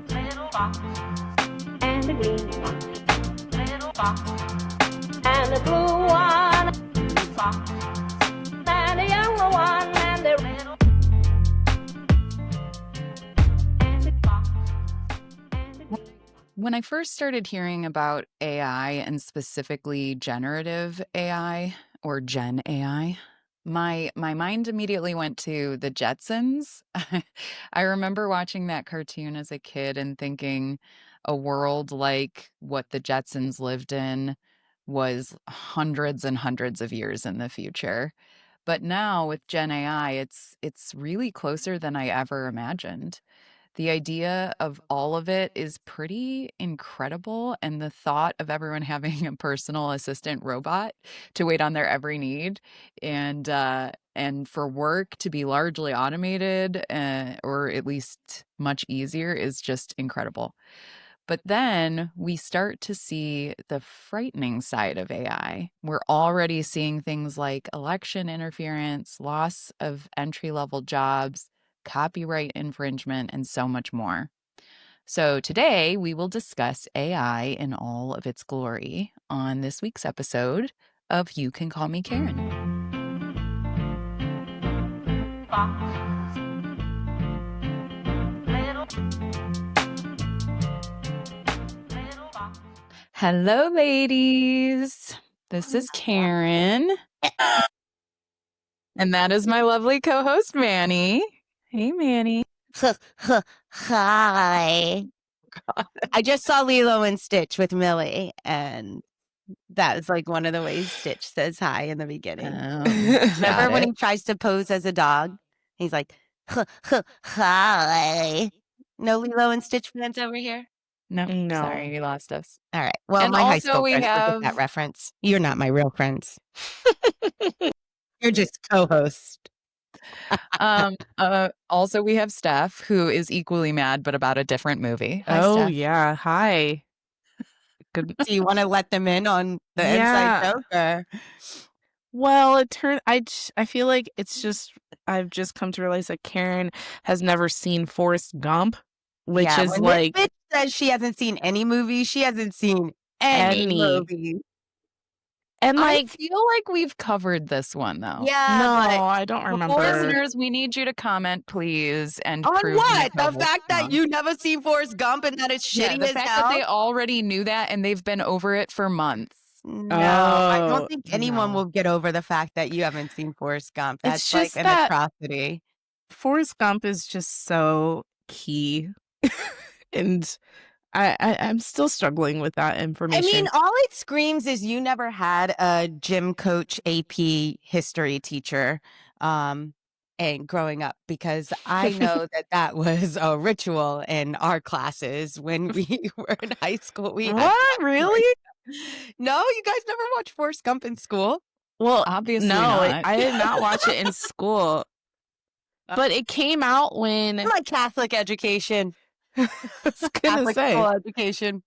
Little box and a green box. Little box and a blue one. Box and a yellow one and a little and a box and a green box. When I first started hearing about AI and specifically generative AI or Gen AI, my mind immediately went to the Jetsons. I remember watching that cartoon as a kid and thinking a world like what the Jetsons lived in was hundreds and hundreds of years in the future. But now with Gen AI, it's really closer than I ever imagined. The idea of all of it is pretty incredible, and the thought of everyone having a personal assistant robot to wait on their every need and for work to be largely automated, or at least much easier is just incredible. But then we start to see the frightening side of AI. We're already seeing things like election interference, loss of entry-level jobs, copyright infringement, and so much more. So today we will discuss AI in all of its glory on this week's episode of You Can Call Me Karen. Box. Little box. Hello, ladies. This is Karen. And that is my lovely co-host, Manny. Hey, Manny. Hi. I just saw Lilo and Stitch with Millie, and that is like one of the ways Stitch says hi in the beginning. Remember when he tries to pose as a dog? He's like, hi. No Lilo and Stitch fans over here? No, No. sorry, you lost us. All right. Well, And my high also school we friends will have- get that reference. You're not my real friends. You're just co-host. Also we have Steph, who is equally mad, but about a different movie. Hi, Oh, Steph. yeah. Hi. Good. Do you want to let them in on the inside Yeah. joke? Or? Well, I feel like it's just, I've just come to realize that Karen has never seen Forrest Gump, which Yeah, is when like, this bitch says she hasn't seen any movies, she hasn't seen any Any. movies. and I like, feel like we've covered this one, though. Yeah, no, but I don't remember. Listeners, we need you to comment, please, and on prove what? The Nicole fact that wrong. you never seen Forrest Gump and that it's Yeah, shitty the as fact hell? that they already knew that and they've been over it for months. No, I Oh, don't think anyone no. will get over the fact that you haven't seen Forrest Gump. It's That's like just an that- atrocity. Forrest Gump is just so key. And I'm still struggling with that I information. mean, all it screams is you never had a gym coach AP history teacher and growing up, because I know that was a ritual in our classes when we were in high school. We had What? Really? No, you guys never watched Forrest Gump in school? Well, Obviously no, not. I did not watch it in school. But it came out when Like Catholic education, I was gonna Catholic say school education.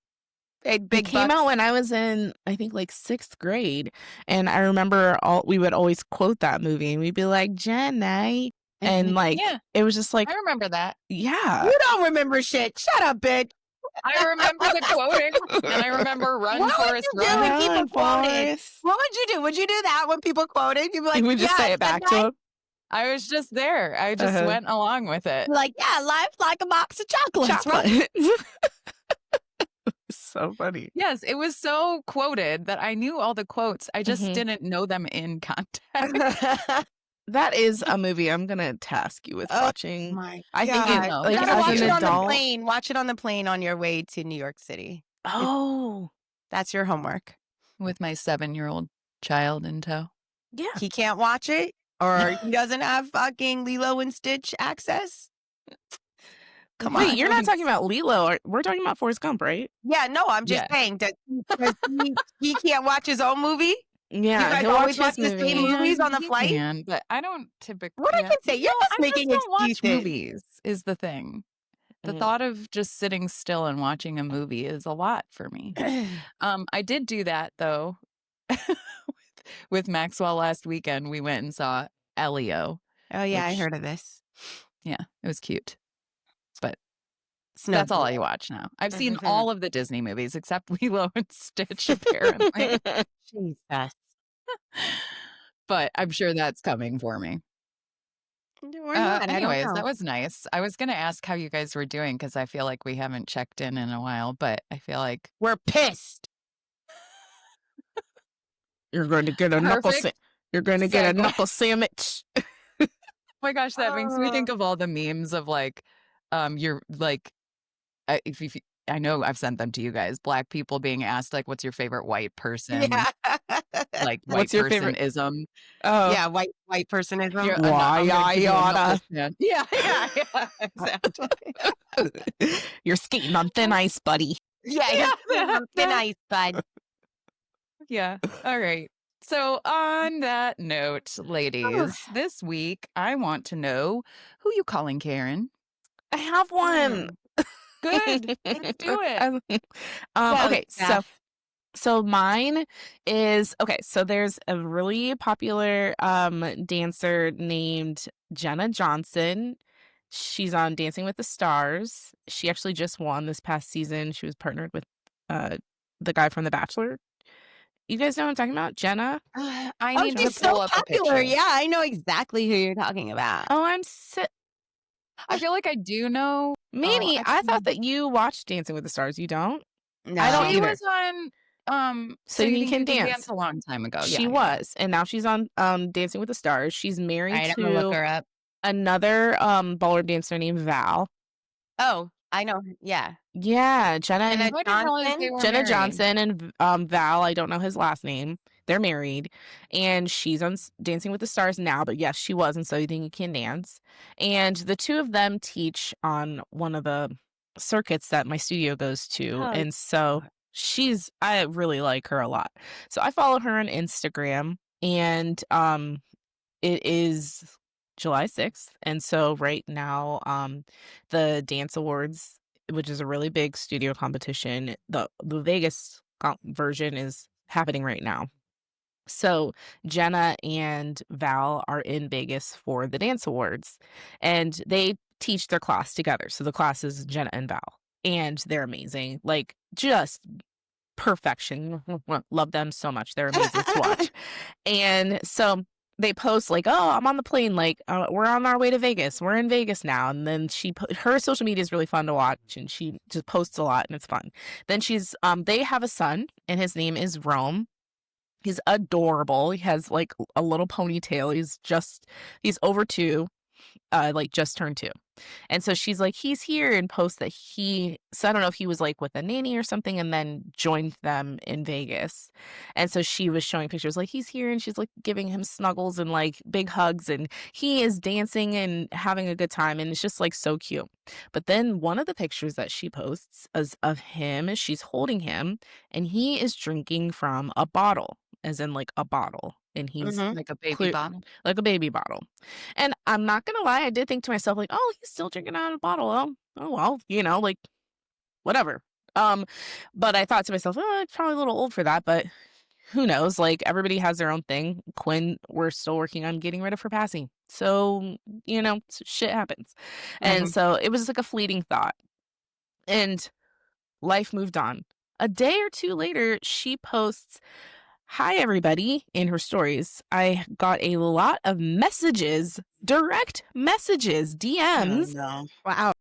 Paid it big came bucks. out when I was in, I think, like 6th grade, and I remember we would always quote that movie, and we'd be like, "Jenny," and like Yeah. it was just like, I remember that. yeah, You don't remember shit. Shut up, bitch. I remember the quoting, and I remember Run, What would Forrest, you do Run. when people Run, quoted? Forrest. What would you do? Would you do that when people quoted? You'd be like, You would just yeah, say it back good to night. him. I was just there. I just Uh-huh. went along with it. You're like, yeah, life's like a box of chocolates, right? Chocolate. So funny. Yes, it was so quoted that I knew all the quotes. I just Mhm. didn't know them in context. That is a movie I'm gonna task you with Oh watching. my I think God. it, No, like You thank gotta as watch an it on the adult. plane. Watch it on the plane on your way to New York City. Oh, That's your homework. With my 7-year-old child in tow. yeah. He can't watch it, or he doesn't have fucking Lilo and Stitch access. Come Wait, on. you're not talking about Lilo. We're talking about Forrest Gump, right? Yeah, no, I'm just Yeah. saying that he can't watch his own movie. Yeah, You guys he'll always watch his watch the same movie. movies on the He flight? can, but I don't typically. What I can say, you're just I making don't watch excuses. movies is the thing. The Mm. thought of just sitting still and watching a movie is a lot for me. I did do that though. with Maxwell last weekend. We went and saw Elio. Oh yeah, I Which- heard of this. Yeah, it was cute. But Snow that's all I Globe. watch now. I've seen all of the Disney movies except Lilo and Stitch, apparently. Jesus. But I'm sure that's coming for me. Or not, I don't Anyways, know. that was nice. I was going to ask how you guys were doing because I feel like we haven't checked in a while, but I feel like We're pissed. You're going to get a perfect You're going to get a segue. knuckle sandwich. Oh my gosh, that makes me think Oh. of all the memes of like, you're like, if I know I've sent them to you guys. Black people being asked like, "What's your favorite white person?" Yeah. Like white What's your favorite? personism. Oh, Yeah, white personism. You're Why I'm going to give you a oughta. knuckle sand. Yeah, exactly. You're skating on thin ice, buddy. Yeah, Yeah, you're thin ice, bud. Yeah. All right. So on that note, ladies, this week I want to know who you calling Karen. I have one. Good. Let's do it. Go, Okay, Steph. so mine is okay. So there's a really popular dancer named Jenna Johnson. She's on Dancing with the Stars. She actually just won this past season. She was partnered with the guy from The Bachelor. You guys know what I'm talking about? Jenna? I Oh, need to she's pull so up a popular. picture. Yeah, I know exactly who you're talking about. Oh, I feel like I do know. Manny, I actually, thought that you watched Dancing with the Stars. You don't? No. I don't she either. was on So You Think You Can Dance. a long time ago. She Yeah. was, and now she's on Dancing with the Stars. She's All married right, I'm gonna look to her up. another ballroom dancer named Val. Oh, I know. Yeah. Yeah, Jenna Jenna and I didn't realize they Johnson. were Jenna married. Johnson and Val. I don't know his last name. They're married, and she's on Dancing with the Stars now. But yes, she was, and So You Think You Can Dance. And the two of them teach on one of the circuits that my studio goes to, Oh, and so I really like her a lot. So I follow her on Instagram, and it is July 6th, and so right now the Dance Awards, which is a really big studio competition, the Vegas version is happening right now. So Jenna and Val are in Vegas for the Dance Awards, and they teach their class together. So the class is Jenna and Val, and they're amazing. Like, just perfection. Love them so much. They're amazing to watch. And so they post like, "Oh, I'm on the plane. Like, we're on our way to Vegas. We're in Vegas now." And then her social media is really fun to watch, and she just posts a lot, and it's fun. Then they have a son, and his name is Rome. He's adorable. He has like a little ponytail. He's over 2, like just turned 2. And so she's like, he's here, and posts that so I don't know if he was like with a nanny or something and then joined them in Vegas. And so she was showing pictures like, he's here, and she's like giving him snuggles and like big hugs, and he is dancing and having a good time, and it's just like so cute. But then one of the pictures that she posts is of him, she's holding him, and he is drinking from a bottle, as in like a bottle. And he's Like a baby bottle. like a baby bottle. And I'm not gonna lie, I did think to myself, like, oh, he's still drinking out of a bottle. Oh well, like whatever. But I thought to myself, oh, it's probably a little old for that, but who knows? Like, everybody has their own thing. Quinn, we're still working on getting rid of her passing. So, shit happens. And so it was like a fleeting thought. And life moved on. A day or two later, she posts, "Hi, everybody," in her stories. I got a lot of messages, direct messages, DMs, Wow.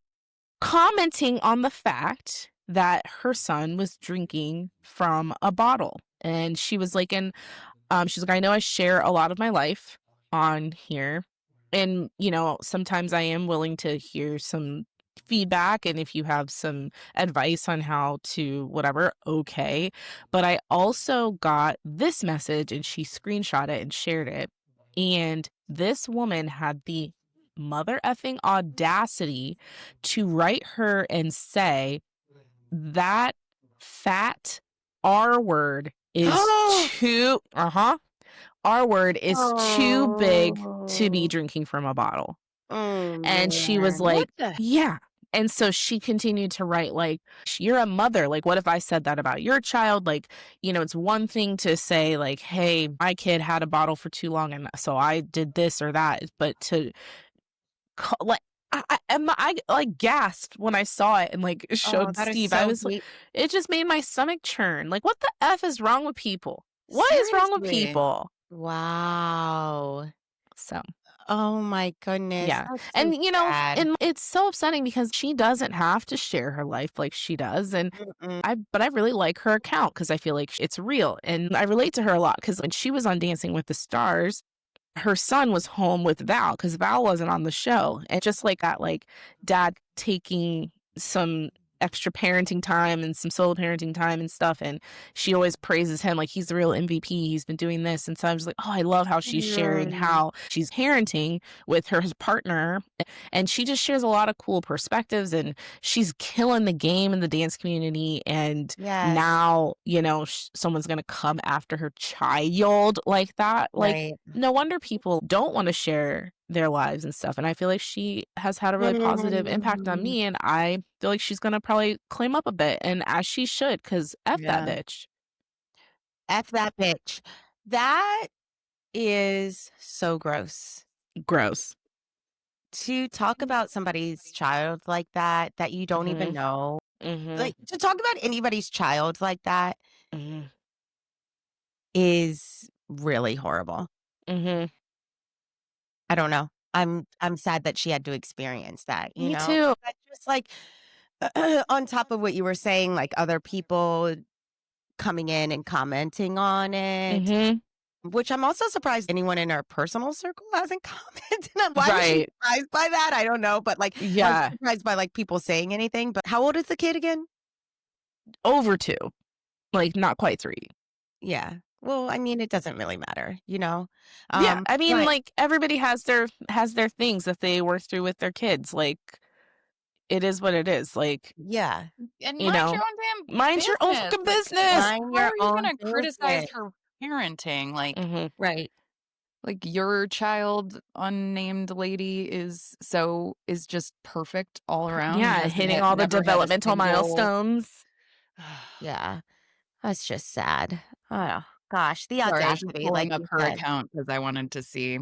commenting on the fact that her son was drinking from a bottle. And she was like, she's like, "I know I share a lot of my life on here. And, sometimes I am willing to hear some feedback. And if you have some advice on how to whatever, okay. But I also got this message," and she screenshot it and shared it. And this woman had the mother effing audacity to write her and say that fat R word is too, R word is too big to be drinking from a bottle. And she was like, yeah. And so she continued to write, like, "You're a mother. Like, what if I said that about your child? Like, it's one thing to say, like, hey, my kid had a bottle for too long, and so I did this or that. But to I like gasped when I saw it and like Oh, showed that is Steve. I so was like, deep. it just made my stomach churn. Like, what the F is wrong with people? What is wrong with Seriously. people? Wow. So Oh my goodness. yeah. That's so And sad. and it's so upsetting because she doesn't have to share her life like she does. And Mm-mm. but I really like her account because I feel like it's real. And I relate to her a lot because when she was on Dancing with the Stars, her son was home with Val because Val wasn't on the show. And just like that, like dad taking some extra parenting time and some solo parenting time and stuff. And she always praises him like he's the real MVP. He's been doing this. And so I was like, oh, I love how she's sharing how she's parenting with her partner. And she just shares a lot of cool perspectives and she's killing the game in the dance community. And Yes. now, someone's going to come after her child like that. Like, Right. no wonder people don't want to share their lives and stuff. And I feel like she has had a really positive impact on me. And I feel like she's going to probably claim up a bit. And as she should, because F that Yeah. bitch. F that bitch. That is so gross. Gross. To talk about somebody's child like that you don't even know. Like, to talk about anybody's child like that is really horrible. I don't know. I'm sad that she had to experience that, Me too. But just like on top of what you were saying, like other people coming in and commenting on it, which I'm also surprised anyone in our personal circle hasn't commented. Why was she surprised by that? I don't know, but like, I was surprised by like people saying anything. But how old is the kid again? Over 2, like not quite 3. Yeah. Well, I mean, it doesn't really matter, Yeah, I mean, but like everybody has their things that they work through with their kids. Like, it is what it is. Like, yeah, And you mind know, your own damn mind your own business. fucking Like, business. mind how your are you own gonna criticize business. her parenting? Like, Right. like your child, unnamed lady, is just perfect all around. Yeah, Has hitting never all the had a developmental single- milestones. Yeah. That's just sad. Oh gosh, the Sorry, I was just audacity, pulling like up you her said. account because I wanted to see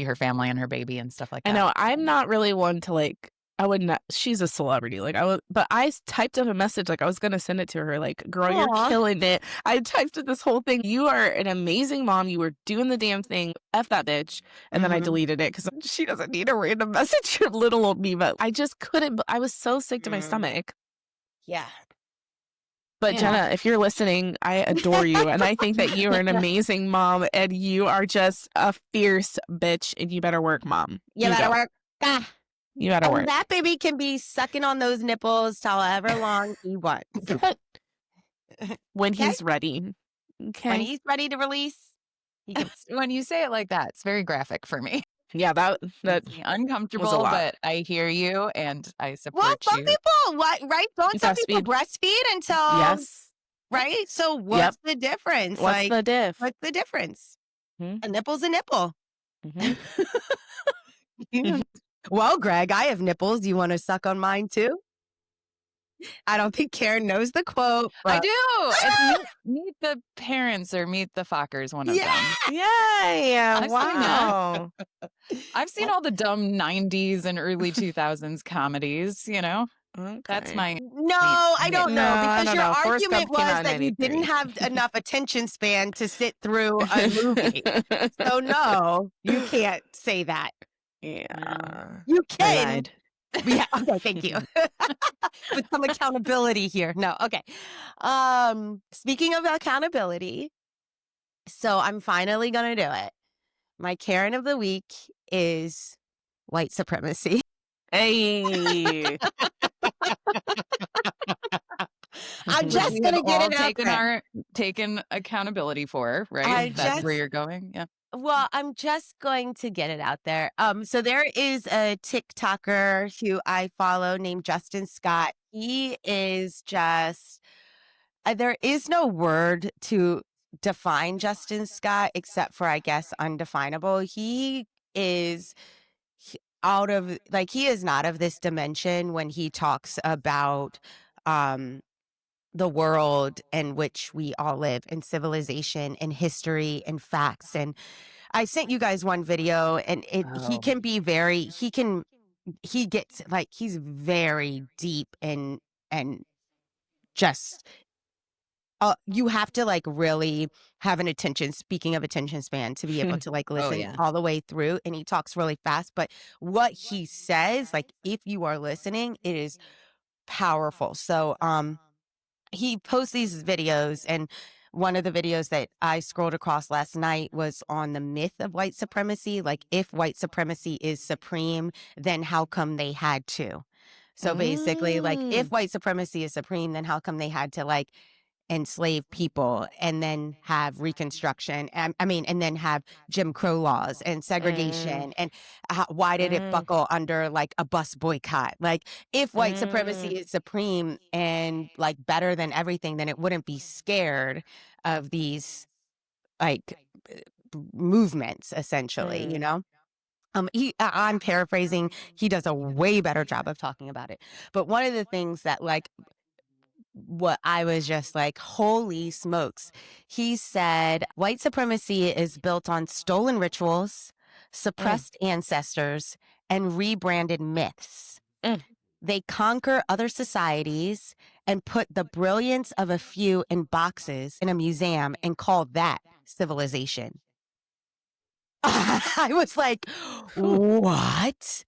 her family and her baby and stuff like I that. know I'm not really one to like. I would not. She's a celebrity. Like but I typed up a message. Like I was gonna send it to her. Like, girl, you're Aw. killing it. I typed up this whole thing. You are an amazing mom. You were doing the damn thing. F that bitch. And then I deleted it because she doesn't need a random message of little old me. But I just couldn't. I was so sick to my stomach. Yeah. But Yeah. Jenna, if you're listening, I adore you. And I think that you are an amazing mom. And you are just a fierce bitch. And you better work, mom. You better go. work. Ah. You gotta work. And that baby can be sucking on those nipples till however long he wants. When Okay? he's ready. Okay. When he's ready to release, he can. When you say it like that, it's very graphic for me. Yeah, that Makes me uncomfortable, lot. but I hear you and I Well, support some you. people, right? Don't some people breastfeed until Yes. right? So what's the difference? What's Like, the diff? what's the difference? Mhm. A nipple's a nipple. Mhm. Well, Greg, I have nipples. You want to suck on mine too? I don't think Karen knows the quote. I But do. It's meet the parents or meet the Fockers, one of them. Yeah. I've seen Wow. I've seen all the dumb 90s and early 2000s comedies, That's my No, I don't know, No, I because don't your know. Forrest argument Gump came was out in that you 93. didn't have enough attention span to sit through a movie. So no, you can't say that. Yeah. You I can. lied. Yeah, okay, thank you. With some accountability here. No, okay. Speaking of accountability, so I'm finally gonna do it. My Karen of the week is white supremacy. Hey. I'm just we gonna have get all it out there. taken accountability for, right? I That's where just- you're going. Yeah. Well, I'm just going to get it out there. So there is a TikToker who I follow named Justin Scott. He is just there is no word to define Justin Scott except for, I guess, undefinable. He is out of he is not of this dimension when he talks about the world in which we all live, and civilization and history and facts. And I sent you guys one video, and he Oh. can be very, he gets like, he's very deep and just, you have to like really have an speaking of attention span, to be able to like listen yeah. all the way through. And he talks really fast, but what he says, like if you are listening, it is powerful. So, he posts these videos, and one of the videos that I scrolled across last night was on the myth of white supremacy. Like, if white supremacy is supreme, then how come they had to? So basically, like, if white supremacy is supreme, then how come they had to like enslave people and then have Reconstruction? And then have Jim Crow laws and segregation. And why did it buckle under like a bus boycott? Like, if white supremacy is supreme and like better than everything, then it wouldn't be scared of these like movements, essentially, you know? I'm paraphrasing. He does a way better job of talking about it. But one of the things that like, what I was just like, holy smokes. He said white supremacy is built on stolen rituals, suppressed ancestors, and rebranded myths. They conquer other societies and put the brilliance of a few in boxes in a museum and call that civilization. I was like, what?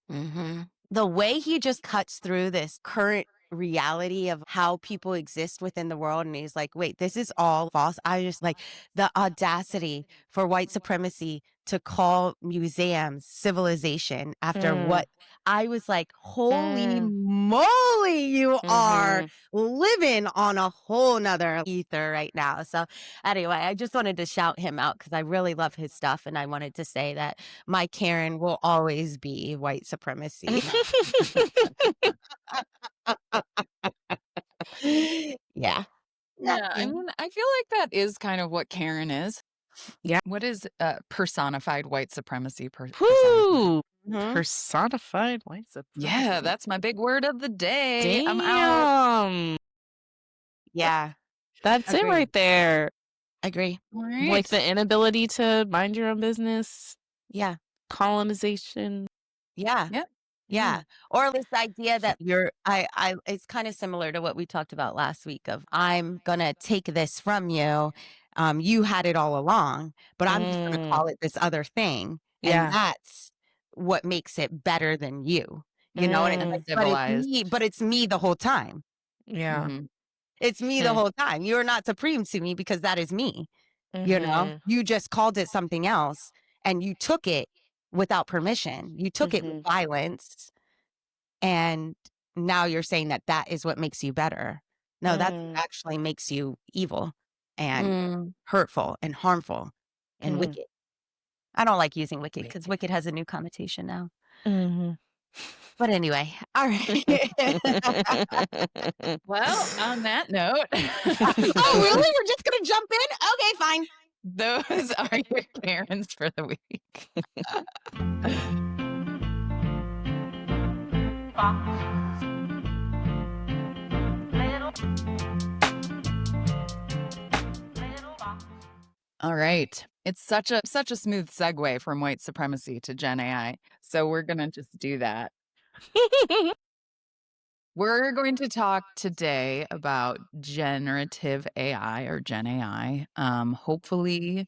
The way he just cuts through this current reality of how people exist within the world, and he's like, wait, this is all false. I just like the audacity for white supremacy to call museums civilization after what I was like, holy moly, you are living on a whole nother ether right now. So anyway, I just wanted to shout him out because I really love his stuff, and I wanted to say that my Karen will always be white supremacy. Yeah. Yeah, I mean, I feel like that is kind of what Karen is. Yeah. What is personified white supremacy? Whoo! Mhm. Personified white supremacy. Yeah, that's my big word of the day. I'm out. Damn. Yeah. That's it Agreed. right there. Agree. All Like right. the inability to mind your own business, Yeah. colonization. Yeah. Yep. Yeah. Or this idea that it's kind of similar to what we talked about last week of, I'm gonna take this from you. You had it all along, but I'm just gonna call it this other thing. And Yeah. that's what makes it better than you. You know, and it's like, Uncivilized. but it's me the whole time. Yeah. Mhm. It's me the whole time. You're not supreme to me because that is me. You know, you just called it something else, and you took it without permission. You took it with violence. And now you're saying that that is what makes you better. No, that's what actually makes you evil and hurtful and harmful and wicked. I don't like using wicked because wicked has a new connotation now. But anyway, all right. Well, on that note, Oh, really? We're just going to jump in? Okay, fine. those are your Karens for the week. All right. It's such a smooth segue from white supremacy to Gen AI. So we're going to just do that. We're going to talk today about generative AI or Gen AI. Hopefully,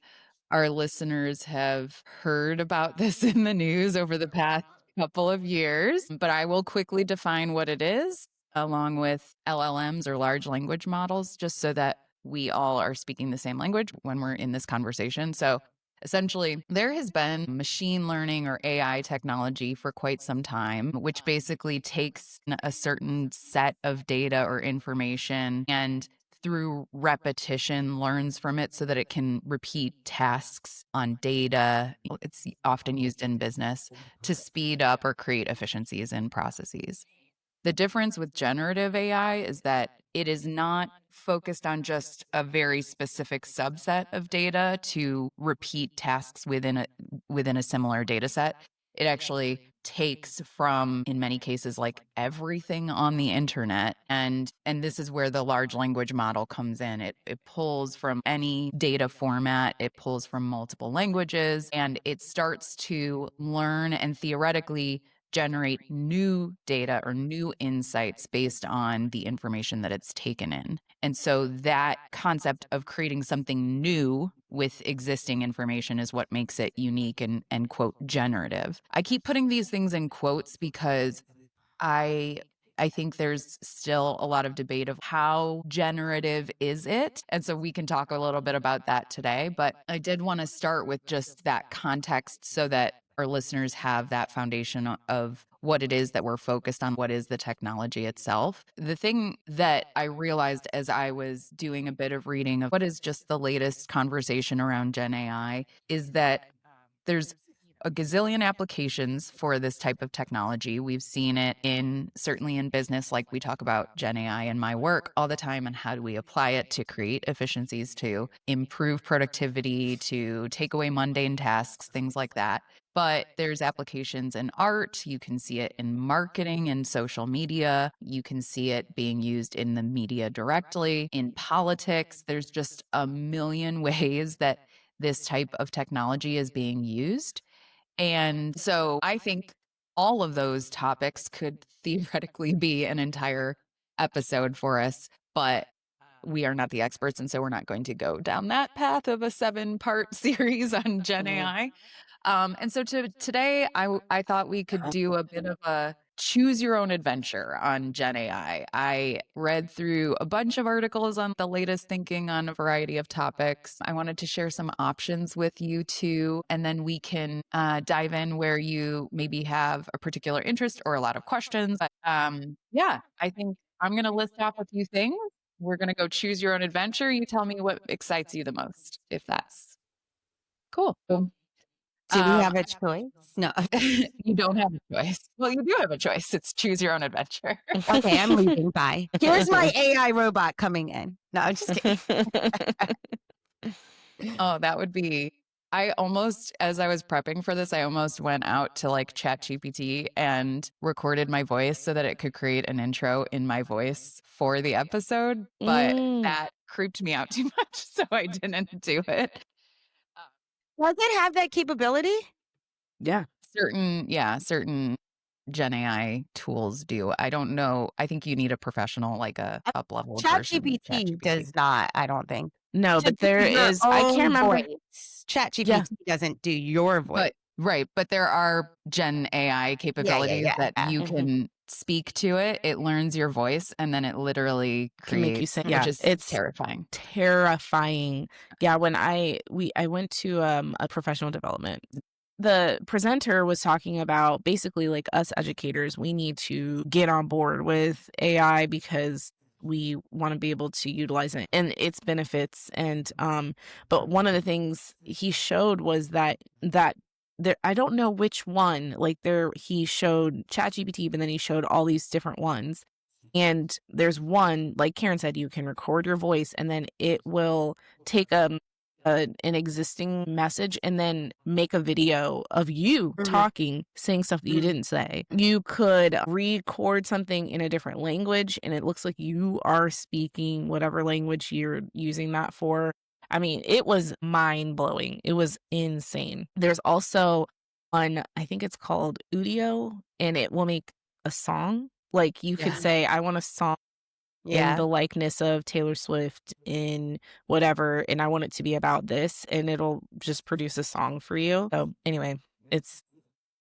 our listeners have heard about this in the news over the past couple of years, but I will quickly define what it is, along with LLMs or large language models, just so that we all are speaking the same language when we're in this conversation. So essentially, there has been machine learning or AI technology for quite some time, which basically takes a certain set of data or information and through repetition learns from it so that it can repeat tasks on data. It's often used in business to speed up or create efficiencies in processes. The difference with generative AI is that it is not focused on just a very specific subset of data to repeat tasks within a similar data set. It actually takes from, in many cases, like everything on the internet. And this is where the large language model comes in. It pulls from any data format, it pulls from multiple languages, and it starts to learn and theoretically generate new data or new insights based on the information that it's taken in. And so that concept of creating something new with existing information is what makes it unique and quote generative. I keep putting these things in quotes because I think there's still a lot of debate of how generative is it. And so we can talk a little bit about that today. But I did want to start with just that context so that our listeners have that foundation of what it is that we're focused on, what is the technology itself. The thing that I realized as I was doing a bit of reading of what is just the latest conversation around Gen AI is that there's a gazillion applications for this type of technology. We've seen it certainly in business, like we talk about Gen AI in my work all the time, and how do we apply it to create efficiencies, to improve productivity, to take away mundane tasks, things like that. But there's applications in art. You can see it in marketing and social media. You can see it being used in the media directly, in politics. There's just a million ways that this type of technology is being used. And so I think all of those topics could theoretically be an entire episode for us, but we are not the experts. And so we're not going to go down that path of a 7-part series on Gen AI. And so today, I thought we could do a bit of a choose your own adventure on Gen AI. I read through a bunch of articles on the latest thinking on a variety of topics. I wanted to share some options with you too, and then we can dive in where you maybe have a particular interest or a lot of questions. But yeah, I think I'm going to list off a few things. We're going to go choose your own adventure. You tell me what excites you the most, if that's cool. Do we have a choice? No. You don't have a choice. Well, you do have a choice. It's choose your own adventure. Okay, I'm leaving. Bye. Here's my AI robot coming in. No, I'm just kidding. Oh, that would be. I almost, as I was prepping for this, I almost went out to like ChatGPT and recorded my voice so that it could create an intro in my voice for the episode. But that creeped me out too much, so I didn't do it. Does it have that capability? Yeah. Certain Gen AI tools do. I don't know. I think you need a professional, like a up-level version. ChatGPT does not, I don't think. No, but there is, I can't remember. ChatGPT doesn't do your voice. But there are Gen AI capabilities that you can speak to it. It learns your voice and then it literally Can make you creates, sing. which Yeah, is it's terrifying. Terrifying. Yeah, when I went to a professional development, the presenter was talking about basically like us educators, we need to get on board with AI because we want to be able to utilize it and its benefits. And but one of the things he showed was that there, I don't know which one, like he showed ChatGPT, but then he showed all these different ones. And there's one, like Karen said, you can record your voice and then it will take an existing message and then make a video of you talking, saying stuff that you didn't say. You could record something in a different language and it looks like you are speaking whatever language you're using that for. I mean, it was mind-blowing. It was insane. There's also one, I think it's called Udio, and it will make a song. Like you could say, I want a song in the likeness of Taylor Swift in whatever, and I want it to be about this, and it'll just produce a song for you. So anyway, it's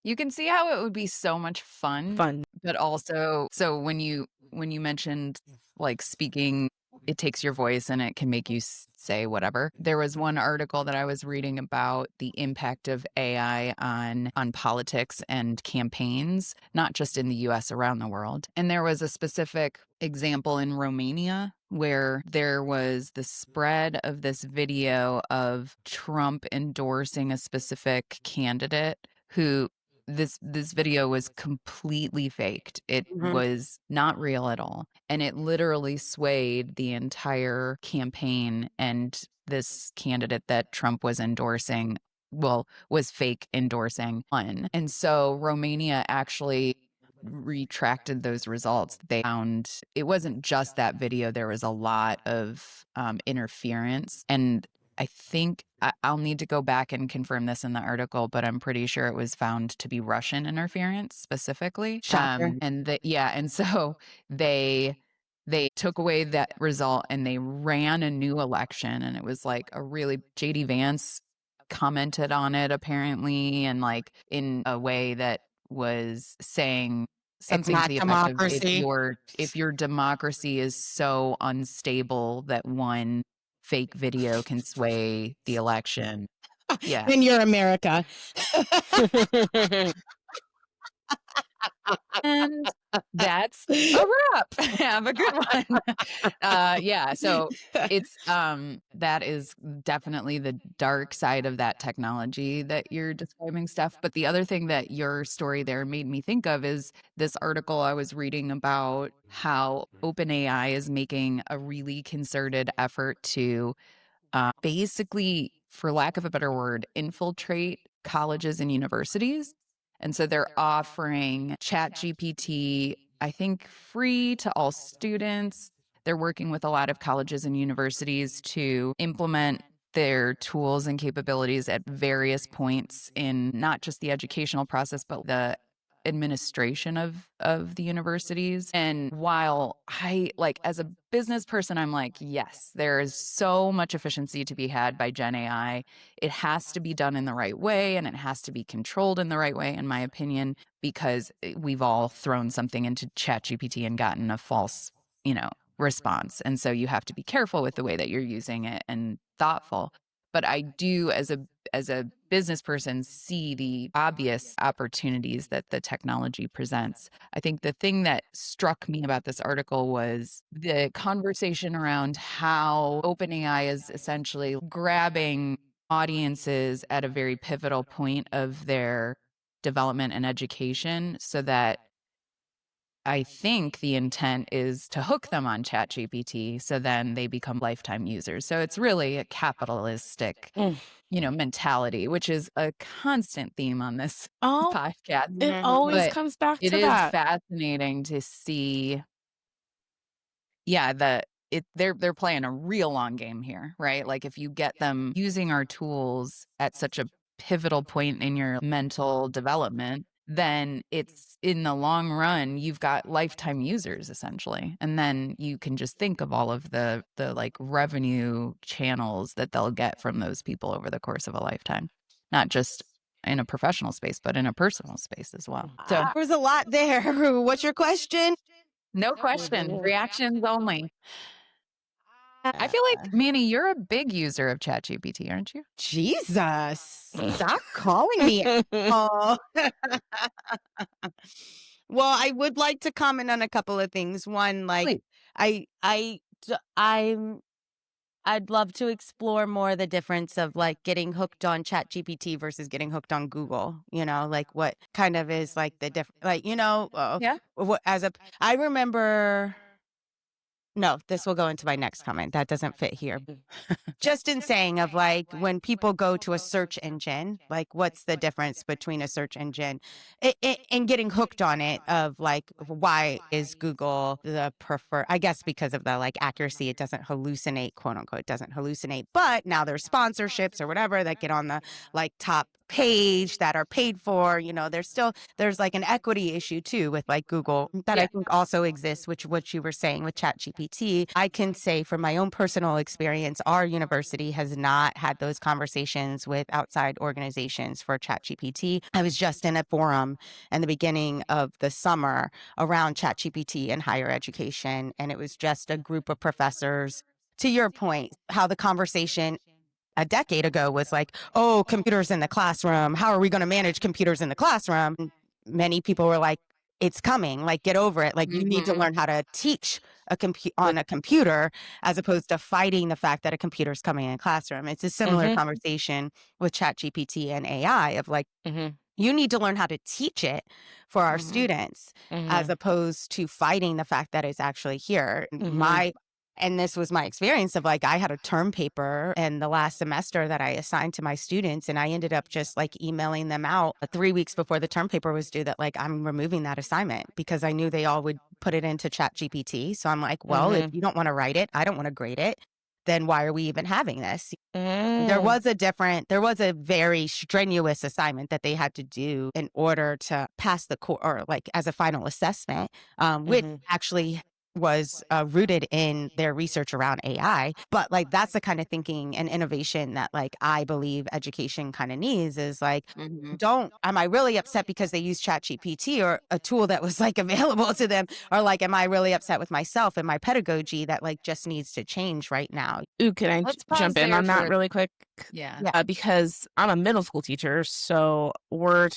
You can see how it would be so much fun, but also, so when you mentioned like speaking, it takes your voice and it can make you say whatever. There was one article that I was reading about the impact of AI on politics and campaigns, not just in the US, around the world. And there was a specific example in Romania where there was the spread of this video of Trump endorsing a specific candidate who this video was completely faked. It was not real at all. And it literally swayed the entire campaign. And this candidate that Trump was endorsing was fake endorsing one. And so Romania actually retracted those results. They found it wasn't just that video. There was a lot of interference. And I think I'll need to go back and confirm this in the article, but I'm pretty sure it was found to be Russian interference specifically. Shocker. And so they took away that result and they ran a new election, and it was like a really JD Vance commented on it apparently, and like in a way that was saying It's something to not the effect of democracy. if your democracy is so unstable that one fake video can sway the election. Yeah. Then you're America. And that's a wrap. Have a good one. Yeah. So it's that is definitely the dark side of that technology that you're describing, Steph. But the other thing that your story there made me think of is this article I was reading about how OpenAI is making a really concerted effort to basically, for lack of a better word, infiltrate colleges and universities. And so they're offering ChatGPT, I think, free to all students. They're working with a lot of colleges and universities to implement their tools and capabilities at various points in not just the educational process, but the administration of the universities. And while I like as a business person, I'm like, yes, there is so much efficiency to be had by Gen AI. It has to be done in the right way, and it has to be controlled in the right way, in my opinion, because we've all thrown something into ChatGPT and gotten a false, response. And so you have to be careful with the way that you're using it and thoughtful. But I do, as a business person, see the obvious opportunities that the technology presents. I think the thing that struck me about this article was the conversation around how OpenAI is essentially grabbing audiences at a very pivotal point of their development and education, so that I think the intent is to hook them on ChatGPT so then they become lifetime users. So it's really a capitalistic, mentality, which is a constant theme on this Oh, podcast. it always But comes back it to is that. fascinating to see, they're playing a real long game here, right? Like if you get them using our tools at such a pivotal point in your mental development, then it's in the long run, you've got lifetime users essentially. And then you can just think of all of the like revenue channels that they'll get from those people over the course of a lifetime, not just in a professional space, but in a personal space as well. So There was a lot there. What's your question? no question, reactions only. I feel like, Manny, you're a big user of ChatGPT, aren't you? Jesus, stop calling me. Oh. Well, I would like to comment on a couple of things. One, like Please. I'd love to explore more the difference of like getting hooked on ChatGPT versus getting hooked on Google. Like what kind of is like the difference, like, Yeah. I remember. No, this will go into my next comment. That doesn't fit here. Just in saying of like when people go to a search engine, like what's the difference between a search engine and getting hooked on it of like, why is Google the preferred, I guess because of the like accuracy, it doesn't hallucinate, quote unquote, it doesn't hallucinate. But now there's sponsorships or whatever that get on the like top page that are paid for, there's like an equity issue too with like Google that I think also exists, which what you were saying with ChatGPT. I can say from my own personal experience, our university has not had those conversations with outside organizations for ChatGPT. I was just in a forum in the beginning of the summer around ChatGPT and higher education, and it was just a group of professors. To your point, how the conversation a decade ago was like, oh, computers in the classroom. How are we going to manage computers in the classroom? And many people were like, it's coming, like, get over it. Like, you need to learn how to teach on a computer as opposed to fighting the fact that a computer is coming in a classroom. It's a similar conversation with ChatGPT and AI of like, you need to learn how to teach it for our students as opposed to fighting the fact that it's actually here. And this was my experience of like, I had a term paper in the last semester that I assigned to my students, and I ended up just like emailing them out 3 weeks before the term paper was due that like, I'm removing that assignment because I knew they all would put it into Chat GPT. So I'm like, well, if you don't want to write it, I don't want to grade it, then why are we even having this? There was a very strenuous assignment that they had to do in order to pass the course, or like as a final assessment, which actually was rooted in their research around AI. But like, that's the kind of thinking and innovation that like I believe education kind of needs, is like, am I really upset because they use Chat GPT or a tool that was like available to them? Or like, am I really upset with myself and my pedagogy that like just needs to change right now? Ooh, can I Let's pause jump in there on that for- really quick? Yeah. Because I'm a middle school teacher, so we're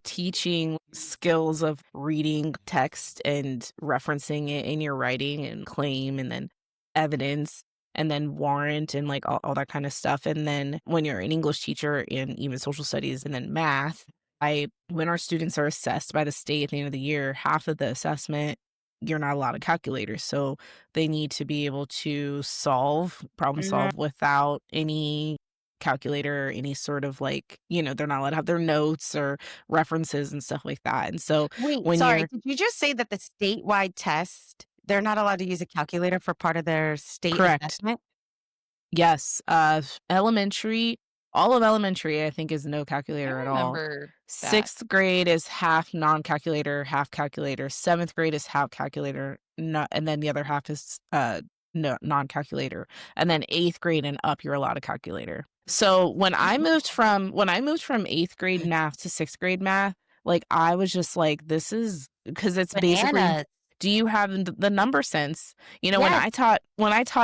teaching skills of reading text and referencing it in your writing, and claim, and then evidence, and then warrant, and like all that kind of stuff. And then when you're an English teacher and even social studies, and then math, when our students are assessed by the state at the end of the year, half of the assessment, you're not allowed a calculator. So they need to be able to problem solve without any calculator, any sort of like, they're not allowed to have their notes or references and stuff like that. And so Wait, when sorry, you're did you just say that the statewide test, they're not allowed to use a calculator for part of their state correct, assessment? yes, elementary, all of elementary, I think, is no I calculator at all. remember that. 6th grade is half non-calculator, half calculator. 7th grade is half calculator, and then the other half is no non-calculator. And then 8th grade and up, you're allowed a calculator. So when I moved from 8th grade math to 6th grade math, like I was just like, this is, because it's basically, Bananas. do you have the number sense? When Yes. I taught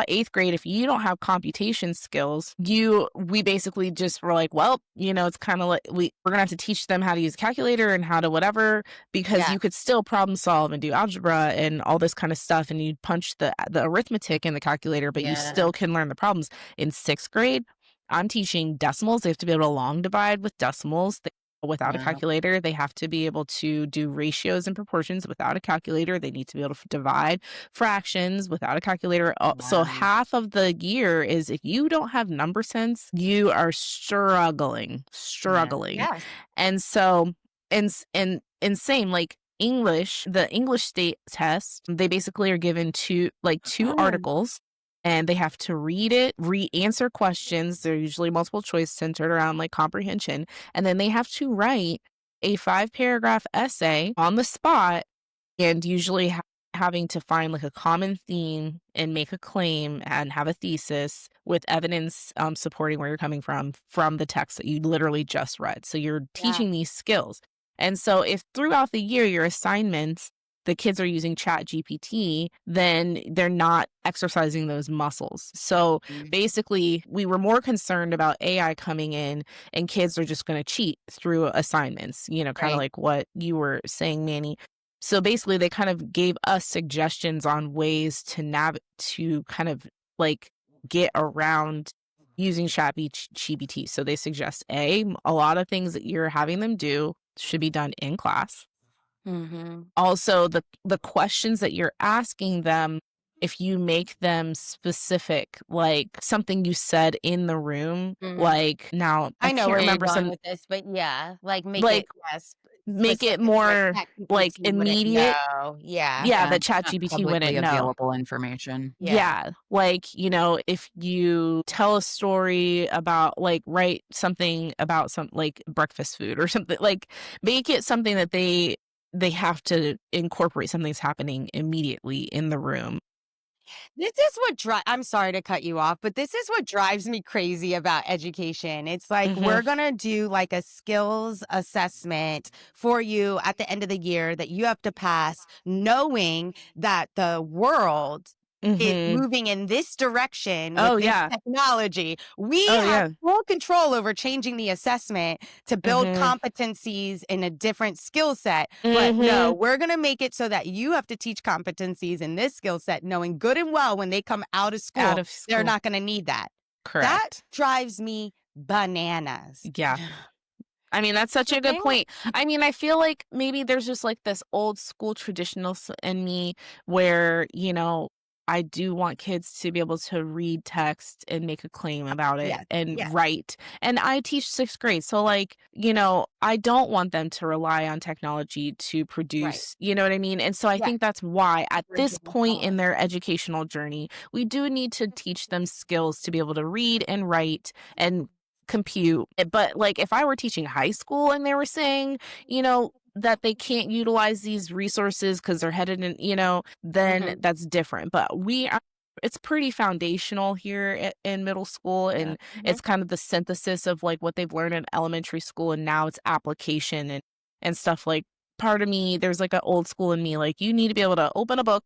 8th grade, if you don't have computation skills, we basically just were like, well, it's kind of like we're gonna have to teach them how to use a calculator and how to whatever, because Yeah. you could still problem solve and do algebra and all this kind of stuff, and you punch the arithmetic in the calculator, but you still can learn the problems. In 6th grade, I'm teaching decimals. They have to be able to long divide with decimals. Without a calculator, they have to be able to do ratios and proportions without a calculator. They need to be able to divide fractions without a calculator. So half of the year is, if you don't have number sense, you are struggling. Yes. And so, and same like English, the English state test, they basically are given two articles, and they have to read it, answer questions. They're usually multiple choice, centered around like comprehension. And then they have to write a 5-paragraph essay on the spot, and usually having to find like a common theme and make a claim and have a thesis with evidence supporting where you're coming from the text that you literally just read. So you're teaching these skills. And so if throughout the year your assignments, the kids are using Chat GPT, then they're not exercising those muscles. So basically, we were more concerned about AI coming in and kids are just going to cheat through assignments, kind of like what you were saying, Manny. So basically, they kind of gave us suggestions on ways to kind of like get around using Chat GPT. So they suggest a lot of things that you're having them do should be done in class. Also, the questions that you're asking them, if you make them specific, like something you said in the room, like now I know can't where you're remember going some, with this, but yeah, like make like it make it specific, more like ChatGPT wouldn't immediate. know. Yeah. Yeah, that Not ChatGPT publicly wouldn't know. available information. Yeah, like, if you tell a story about, like, write something about some, like, breakfast food or something, like, make it something that they have to incorporate something's happening immediately in the room. This is what I'm sorry to cut you off, but this is what drives me crazy about education. It's like, we're going to do like a skills assessment for you at the end of the year that you have to pass, knowing that the world is moving in this direction with this technology. We have full control over changing the assessment to build competencies in a different skill set. But no, we're going to make it so that you have to teach competencies in this skill set, knowing good and well when they come out of school, they're not going to need that. Correct. That drives me bananas. Yeah. I mean, that's such a good point. I mean, I feel like maybe there's just like this old school traditional in me where, I do want kids to be able to read text and make a claim about it and write. And I teach 6th grade. So like, I don't want them to rely on technology to produce, you know what I mean? And so I think that's why at this point in their educational journey, we do need to teach them skills to be able to read and write and compute. But like if I were teaching high school and they were saying, that they can't utilize these resources because they're headed in, then that's different. But it's pretty foundational here in middle school. And it's kind of the synthesis of like what they've learned in elementary school. And now it's application and stuff. Like part of me, there's like an old school in me, like you need to be able to open a book,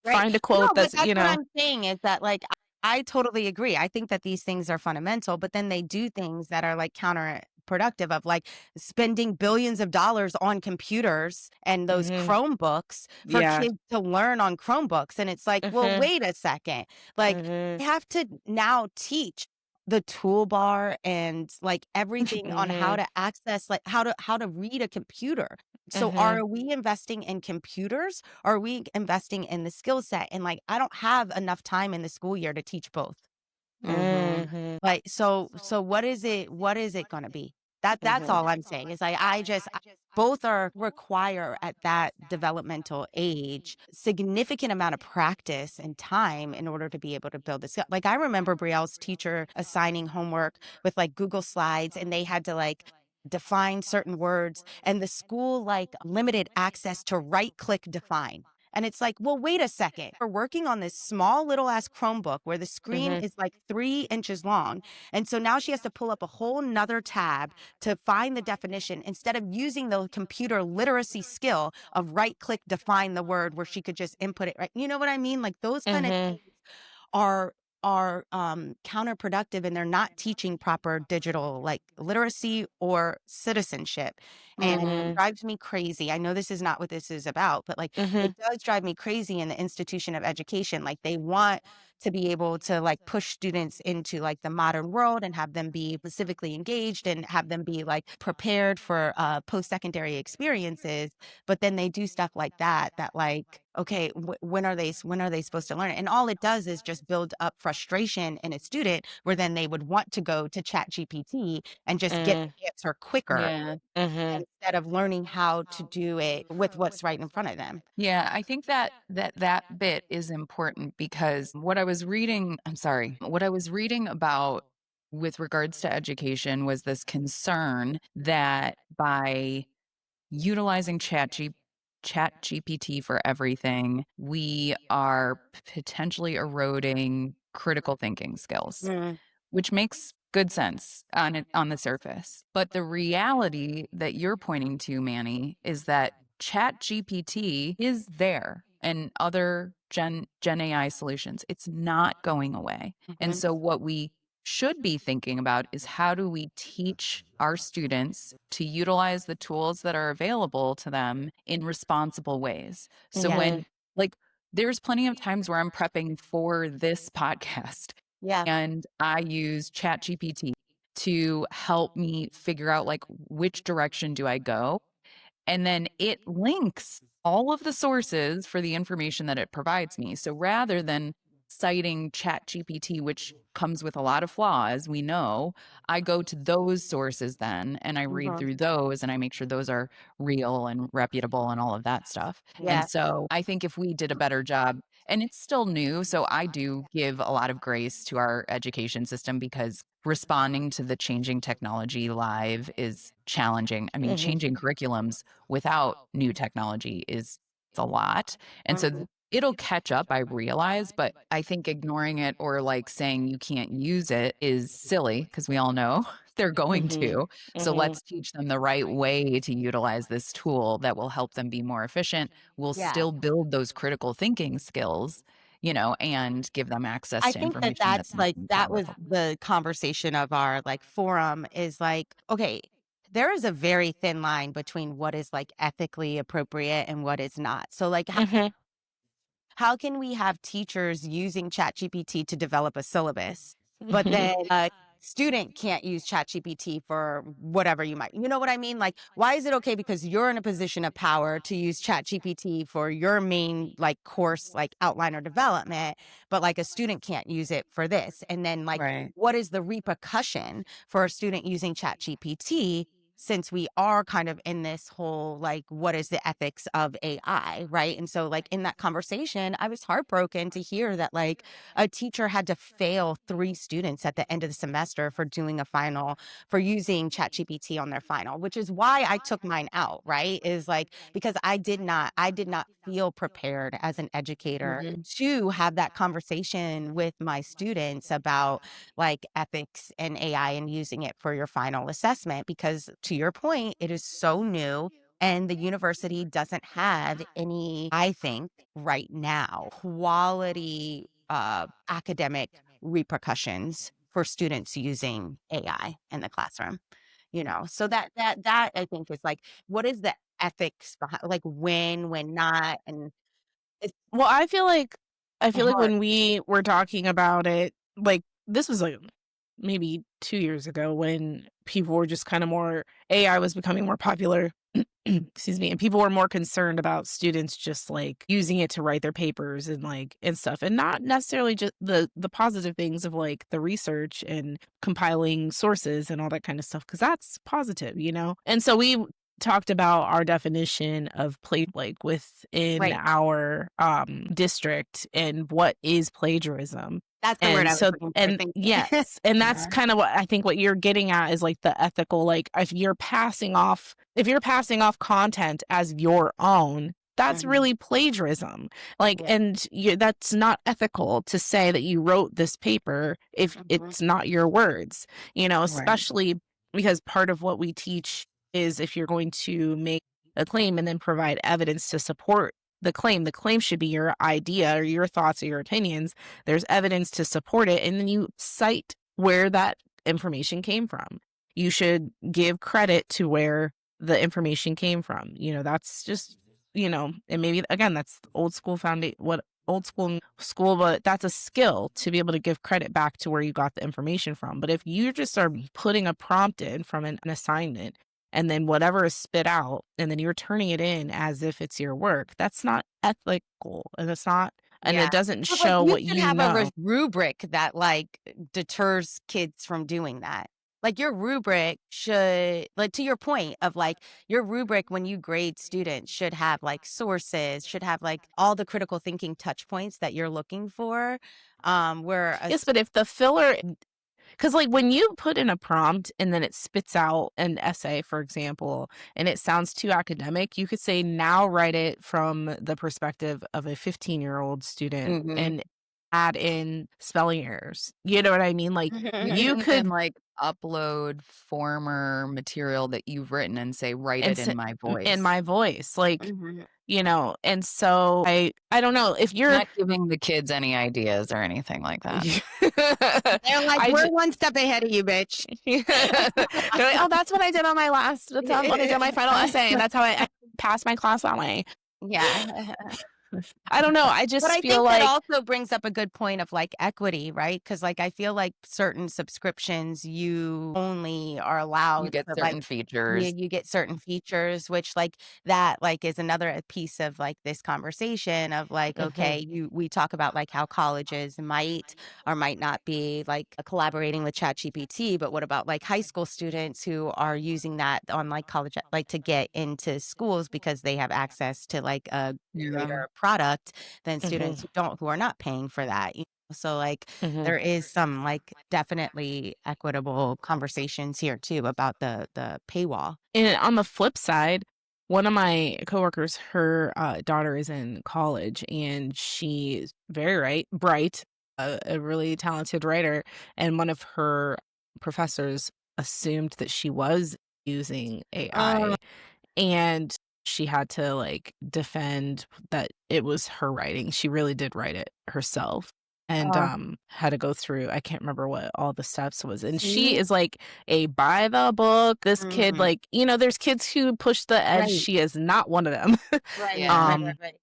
find a quote But that's what I'm saying is that like I totally agree. I think that these things are fundamental, but then they do things that are like counterproductive of like spending billions of dollars on computers and those Chromebooks for kids to learn on Chromebooks. And it's like, well, wait a second. Like I have to now teach the toolbar and like everything on how to access, like how to read a computer. So are we investing in computers or are we investing in the skill set? And like, I don't have enough time in the school year to teach both. Like, so what is it going to be? That's all I'm saying is like, both are require at that developmental age, significant amount of practice and time in order to be able to build this. Like I remember Brielle's teacher assigning homework with like Google Slides and they had to like define certain words and the school like limited access to right click define. And it's like, well, wait a second. We're working on this small little ass Chromebook where the screen is like 3 inches long. And so now she has to pull up a whole nother tab to find the definition instead of using the computer literacy skill of right click define the word where she could just input it. Right. You know what I mean? Like those kind of things are counterproductive and they're not teaching proper digital like literacy or citizenship. And it drives me crazy. I know this is not what this is about, but like it does drive me crazy in the institution of education. Like they want to be able to like push students into like the modern world and have them be civically engaged and have them be like prepared for post-secondary experiences. But then they do stuff like that like, okay, when are they supposed to learn it? And all it does is just build up frustration in a student where then they would want to go to Chat GPT and just get the answer quicker instead of learning how to do it with what's right in front of them. Yeah, I think that bit is important because what I was reading about with regards to education was this concern that by utilizing Chat GPT for everything, we are potentially eroding critical thinking skills, which makes good sense on the surface. But the reality that you're pointing to, Manny, is that Chat GPT is there and other Gen AI solutions. It's not going away. And so what we should be thinking about is how do we teach our students to utilize the tools that are available to them in responsible ways. So when like there's plenty of times where I'm prepping for this podcast and I use ChatGPT to help me figure out like which direction do I go, and then it links all of the sources for the information that it provides me. So rather than citing ChatGPT, which comes with a lot of flaws, we know, I go to those sources then and I read through those and I make sure those are real and reputable and all of that stuff. And so I think if we did a better job, and it's still new, so I do give a lot of grace to our education system because responding to the changing technology live is challenging. I mean, changing curriculums without new technology is a lot. And so it'll catch up, I realize, but I think ignoring it or like saying you can't use it is silly because we all know they're going to. So let's teach them the right way to utilize this tool that will help them be more efficient. We'll still build those critical thinking skills, and give them access I to think information that's not like that was powerful. the conversation of our like forum is like, okay, there is a very thin line between what is like ethically appropriate and what is not. So like how can we have teachers using ChatGPT to develop a syllabus, but then student can't use ChatGPT for whatever you might, you know what I mean? Like, why is it okay because you're in a position of power to use ChatGPT for your main like course, like outline or development, but like a student can't use it for this? And then like, Right. what is the repercussion for a student using ChatGPT? Since we are kind of in this whole, like, what is the ethics of AI, right? And so, like, in that conversation, I was heartbroken to hear that, like, a teacher had to fail 3 students at the end of the semester for doing a final, for using ChatGPT on their final, which is why I took mine out, right? Is like, because I did not feel prepared as an educator to have that conversation with my students about like ethics and AI and using it for your final assessment, because to your point, it is so new and the university doesn't have any, I think, right now, quality academic repercussions for students using AI in the classroom. You know, so that I think is like, what is the ethics behind, like when not, and it's Well, I feel like hard. when we were talking about it, like this was like maybe 2 years ago when people were just kind of more AI was becoming more popular. Excuse me, and people were more concerned about students just like using it to write their papers and like and stuff, and not necessarily just the positive things of like the research and compiling sources and all that kind of stuff, because that's positive, you know. And so we talked about our definition of play, like within Right. our district, and what is plagiarism. That's the word And I was so, looking for. and Thank you. yes, and that's Yeah. kind of what I think what you're getting at is like the ethical, like if you're passing off content as your own, that's Mhm. really plagiarism. Like, Yeah. and that's not ethical to say that you wrote this paper if Mhm. it's not your words, you know, Right. especially because part of what we teach is if you're going to make a claim and then provide evidence to support the claim should be your idea or your thoughts or your opinions. There's evidence to support it, and then you cite where that information came from. You should give credit to where the information came from. You know, that's just, you know, and maybe again, that's old school school, but that's a skill to be able to give credit back to where you got the information from. But if you just are putting a prompt in from an assignment and then whatever is spit out and then you're turning it in as if it's your work, that's not ethical, and it's not, and Yeah. it doesn't But like show you what should you have a know. rubric that like deters kids from doing that. Like your rubric should, like to your point of like your rubric when you grade students should have like sources, should have like all the critical thinking touch points that you're looking for. Where a Yes, but if the filler, because like when you put in a prompt and then it spits out an essay, for example, and it sounds too academic, you could say, now write it from the perspective of a 15-year-old student Mhm. and add in spelling errors. You know what I mean? Like You you can even could, like upload former material that you've written and say, write and it in my in voice. my voice, like, Mhm. you know, and so I don't know if you're Not giving the kids any ideas or anything like that. They're like, I we're one step ahead of you, bitch. They're like, oh, that's what I did on my last. That's how what I did on my final essay, and that's how I passed my class that way. Yeah. I don't know. I But just I feel think that like also brings up a good point of like equity, right? Because like I feel like certain subscriptions you only are You allowed get to like certain features. you get certain features, which like that like is another piece of like this conversation of like, okay, we talk about like how colleges might or might not be like collaborating with ChatGPT, but what about like high school students who are using that on like college, like to get into schools because they have access to like a Yeah. greater product than students Mhm, who don't, who are not paying for that. You know? So like mhm. there is some like definitely equitable conversations here too about the paywall. And on the flip side, one of my coworkers, her daughter is in college, and she's very bright, a really talented writer, and one of her professors assumed that she was using Uh, AI. And she had to, like, defend that it was her writing. She really did write it herself, and, uh, had to go through, I can't remember what all the steps was, and she see? is, like, a by the book, this kid, Mhm. like, you know, there's kids who push the edge, Right, she is not one of them. right, Yeah. right, Um, right, right.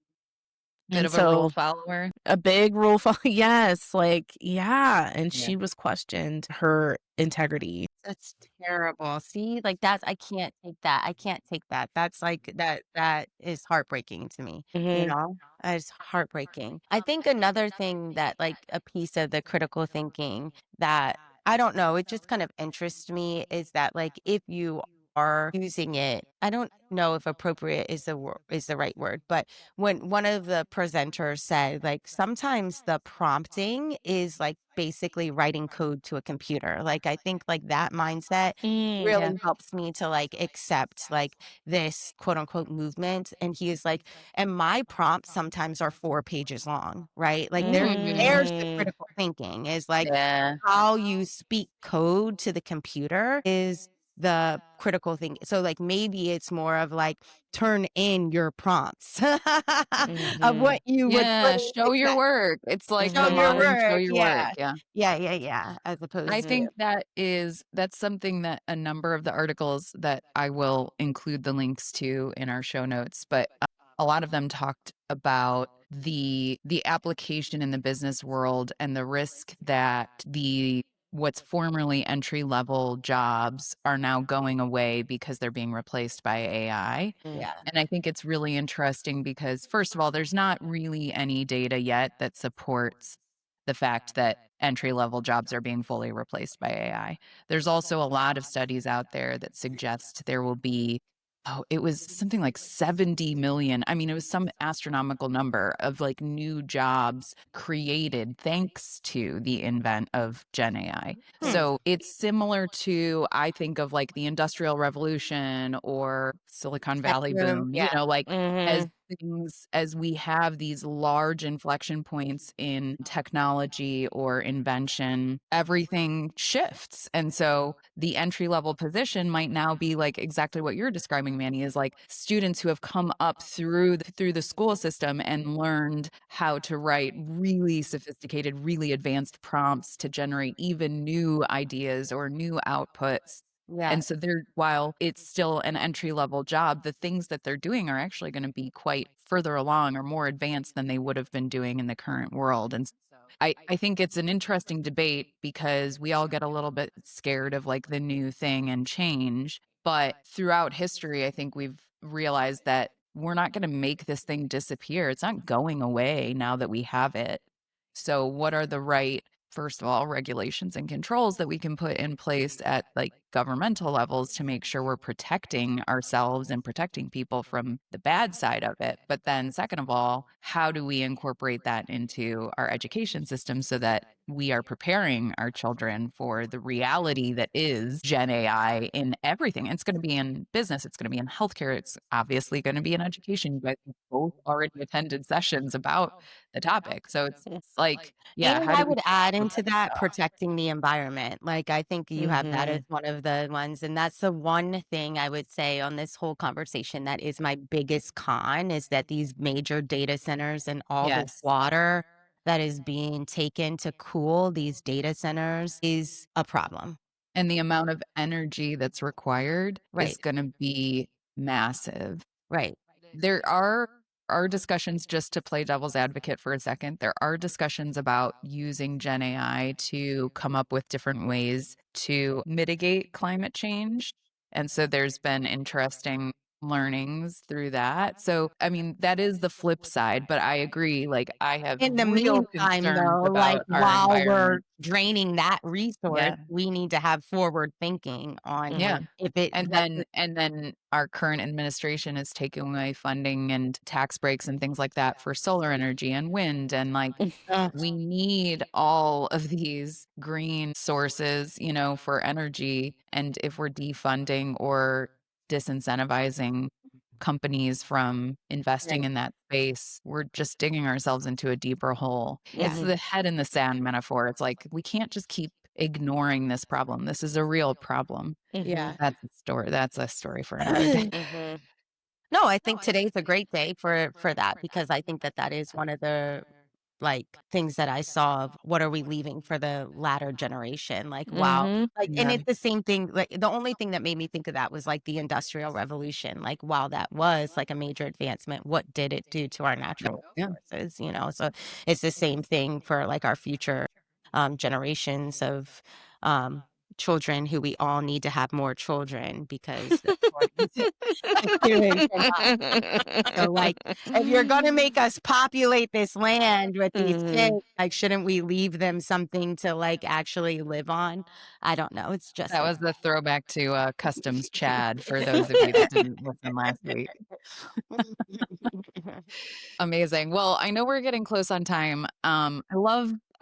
Bit And of a rule so follower. a big rule yes, like, yeah, and Yeah. she was questioned her integrity. That's terrible. See, like that's I can't take that. I can't take that. That's like that is heartbreaking to me, you Mhm. know? It's heartbreaking. I think another thing that like a piece of the critical thinking that I don't know, it just kind of interests me is that like if you are using it, I don't know if appropriate is is the right word, but when one of the presenters said like sometimes the prompting is like basically writing code to a computer. Like I think like that mindset Yeah. really helps me to like accept like this quote unquote movement. And he is like, and my prompts sometimes are 4 pages long, right? Like there's the Mhm. critical thinking is like Yeah. how you speak code to the computer is the critical thing. So like maybe it's more of like turn in your prompts of Mhm. what you would put Yeah, show into your work. It's like show the your Mhm. modern show work. your work, Yeah. yeah. Yeah. As I opposed to think that's something that a number of the articles that I will include the links to in our show notes, but a lot of them talked about the application in the business world and the risk that the what's formerly entry level jobs are now going away because they're being replaced by AI. Mm. yeah. And I think it's really interesting because, first of all, there's not really any data yet that supports the fact that entry level jobs are being fully replaced by AI. There's also a lot of studies out there that suggest there will be, oh, it was something like 70 million. I mean, it was some astronomical number of like new jobs created thanks to the invent of Gen AI. Hmm. So it's similar to, I think of like the Industrial Revolution or Silicon Valley Bedroom. boom, Yeah. like as Mhm. things as we have these large inflection points in technology or invention, everything shifts. And so the entry level position might now be like exactly what you're describing, Manny, is like students who have come up through the school system and learned how to write really sophisticated, really advanced prompts to generate even new ideas or new outputs. Yeah. And so while it's still an entry level job, the things that they're doing are actually going to be quite further along or more advanced than they would have been doing in the current world. And I think it's an interesting debate because we all get a little bit scared of like the new thing and change. But throughout history, I think we've realized that we're not going to make this thing disappear. It's not going away now that we have it. So, what are the right, first of all, regulations and controls that we can put in place at like governmental levels to make sure we're protecting ourselves and protecting people from the bad side of it? But then, second of all, how do we incorporate that into our education system so that we are preparing our children for the reality that is Gen AI in everything? It's going to be in business, it's going to be in healthcare, it's obviously going to be in education. You guys both already attended sessions about the topic. So it's like, yeah, And how I do we would add protect into that ourselves? protecting the environment. Like I think you have that as Mhm. one of the ones. And that's the one thing I would say on this whole conversation that is my biggest con is that these major data centers and all the Yes. water that is being taken to cool these data centers is a problem. And the amount of energy that's required is Right. going to be massive. Right. There are discussions, just to play devil's advocate for a second, there are discussions about using Gen AI to come up with different ways to mitigate climate change. And so there's been interesting learnings through that. So, I mean, that is the flip side, but I agree. Like, I have In the real meantime, concerns though, like about our while we're environment. draining that resource, Yeah. we need to have forward thinking on Yeah. Mhm. if it And doesn't. then our current administration is taking away funding and tax breaks and things like that for solar energy and wind. And like Uh, we need all of these green sources, for energy. And if we're defunding or disincentivizing companies from investing right. in that space, we're just digging ourselves into a deeper hole. Yeah. It's Mhm. the head in the sand metaphor. It's like we can't just keep ignoring this problem. This is a real problem. Yeah. Mhm. That's a story for another day. Mhm. No, I think today's a great day for that because I think that that is one of the like things that I saw of what are we leaving for the latter generation? Like, wow. Mhm. Like, and Yeah. it's the same thing. Like, the only thing that made me think of that was like the Industrial Revolution. Like, while that was like a major advancement, what did it do to our natural Yeah. resources? You know, so it's the same thing for like our future generations of children who we all need to have more children because according to according to so, like, if you're gonna make us populate this land with these kids, Mhm. like, shouldn't we leave them something to, like, actually live on? I don't know, it's just That a was the throwback to, Customs Chad for those of you that didn't listen last week. Amazing. Well, I know we're getting close on time. I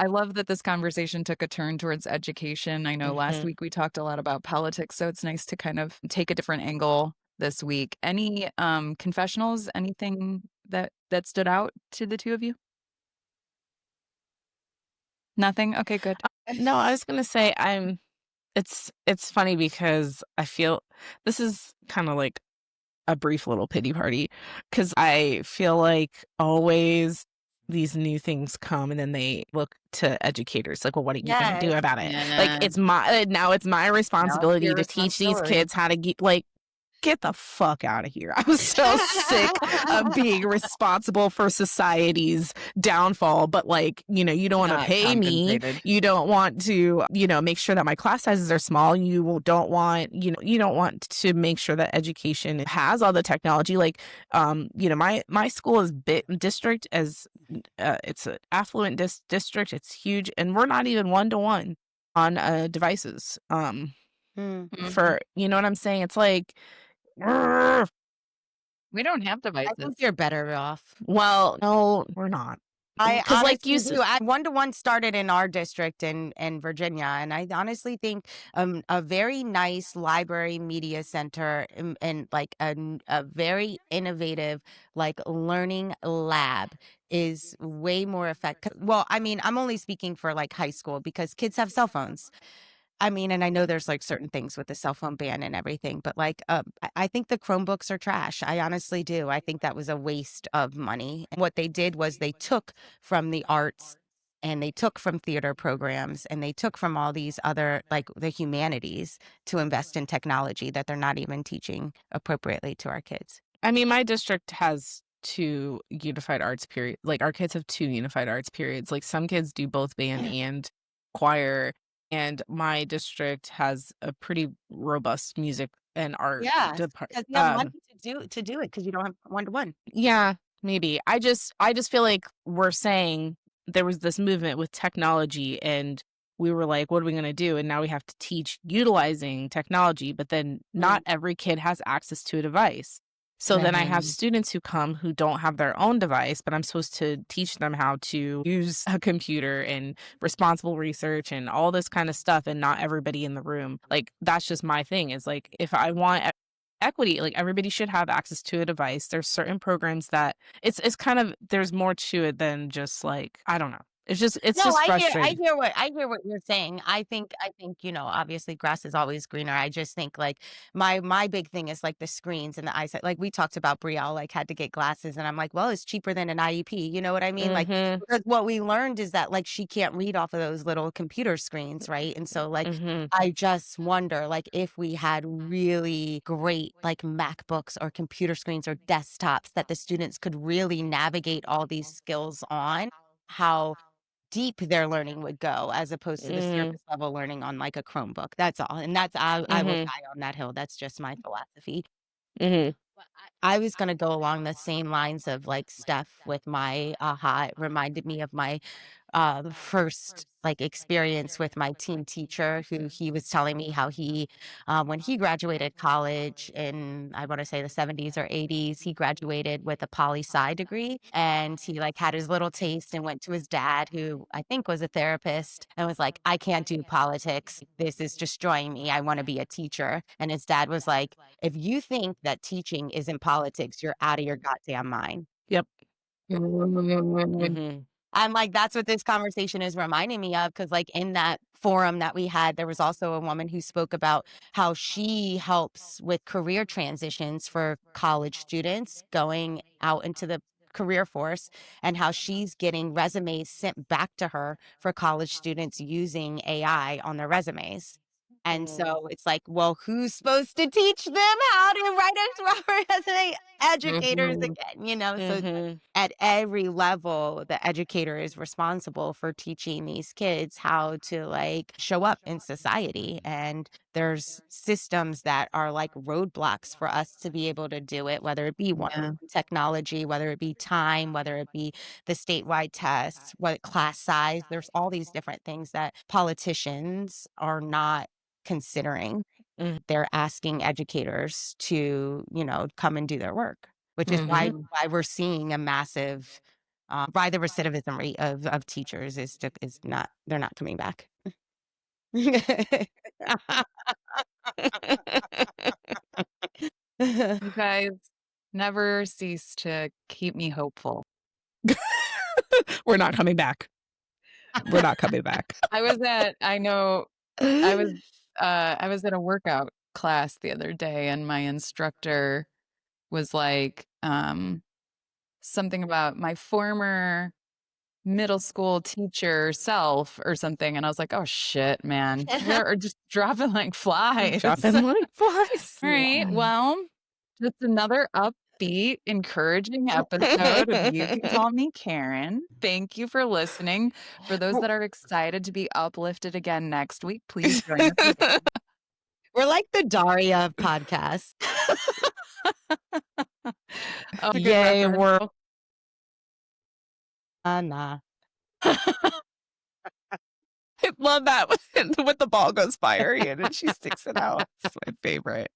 love that this conversation took a turn towards education. I know last Mhm. week we talked a lot about politics, so it's nice to kind of take a different angle this week. Any confessionals, anything that stood out to the two of you? Nothing? Okay, good. No, I was gonna say it's funny because I feel this is kind of like a brief little pity party because I feel like always these new things come and then they look to educators like, well, what are you gonna do Yes. about it? Like Yeah. it's my now it's my Now it's responsibility your to teach these responsibility. kids how to get the fuck out of here. I'm so sick of being responsible for society's downfall, but like, you don't want to Not pay me. compensated. You don't want to, make sure that my class sizes are small. Don't want, you don't want to make sure that education has all the technology. Like, my school is district as it's an affluent district. It's huge. And we're not even 1-to-1 on devices. Mm. Mhm. For, you know what I'm saying? It's like, "Grr." We don't have I think devices. you're better off. Well, no, we're not. I Because like you honestly said, do. I one-to-one started in our district in Virginia, and I honestly think a very nice library media center and like a very innovative like learning lab is way more effective. Well, I mean, I'm only speaking for like high school because kids have cell phones. I mean, and I know there's like certain things with the cell phone ban and everything, but like, I think the Chromebooks are trash. I honestly do. I think that was a waste of money. And what they did was they took from the arts and they took from theater programs and they took from all these other, like the humanities to invest in technology that they're not even teaching appropriately to our kids. I mean, my district has two unified arts period. Like our kids have two unified arts periods. Like some kids do both band and choir, and my district has a pretty robust music and art Yeah, department. because you have money to do it because you don't have one-to-one. Yeah, maybe. I just feel like we're saying there was this movement with technology and we were like, what are we going to do? And now we have to teach utilizing technology, but then not every kid has access to a device. So then I have Mhm. students who come who don't have their own device, but I'm supposed to teach them how to use a computer and responsible research and all this kind of stuff and not everybody in the room. Like that's just my thing is like if I want equity, like everybody should have access to a device. There's certain programs that it's kind of there's more to it than just like I don't know. It's No, just I frustrating. hear what you're saying. I think, obviously grass is always greener. I just think like my big thing is like the screens and the eyesight. Like we talked about Brielle like had to get glasses and I'm like, well, it's cheaper than an IEP. You know what I mean? Like Mhm. because what we learned is that like she can't read off of those little computer screens, right? And so like Mhm. I just wonder like if we had really great like MacBooks or computer screens or desktops that the students could really navigate all these skills on, how deep their learning would go as opposed to the Mhm. surface level learning on like a Chromebook. That's all. And that's I will Mhm. die on that hill. That's just my philosophy. Mhm. But I was gonna go along the same lines of like Steph with my aha. It reminded me of my first like experience with my teen teacher who he was telling me how he when he graduated college in I want to say the 70s or 80s he graduated with a poli-sci degree and he like had his little taste and went to his dad who I think was a therapist and was like I can't do politics, this is destroying me, I want to be a teacher. And his dad was like if you think that teaching isn't politics you're out of your goddamn mind. Yep. Mm. Mhm. I'm like, that's what this conversation is reminding me of. Cause like in that forum that we had, there was also a woman who spoke about how she helps with career transitions for college students going out into the career force, and how she's getting resumes sent back to her for college students using AI on their resumes. And so it's like, well, who's supposed to teach them how to write a proper resume? Educators again, you know? So Mhm. at every level, the educator is responsible for teaching these kids how to like show up in society. And there's systems that are like roadblocks for us to be able to do it, whether it be one technology, whether it be time, whether it be the statewide tests, what class size. There's all these different things that politicians are not considering. Mhm. They're asking educators to, you know, come and do their work, which is why we're seeing a massive why the recidivism rate of teachers is not, they're not coming back. You guys never cease to keep me hopeful. We're not coming back. We're not coming back. I was at a workout class the other day, and my instructor was like, something about my former middle school teacher self or something, and I was like, "Oh shit, man. They're just dropping like flies." Dropping like flies. All right, well, just another upbeat, encouraging episode of You Can Call Me Karen. Thank you for listening. For those that are excited to be uplifted again next week, please join us again. We're like the Daria of podcasts. Oh, good Yay, reference. we're Nah. I love that with the ball goes by her hand and she sticks it out. It's my favorite.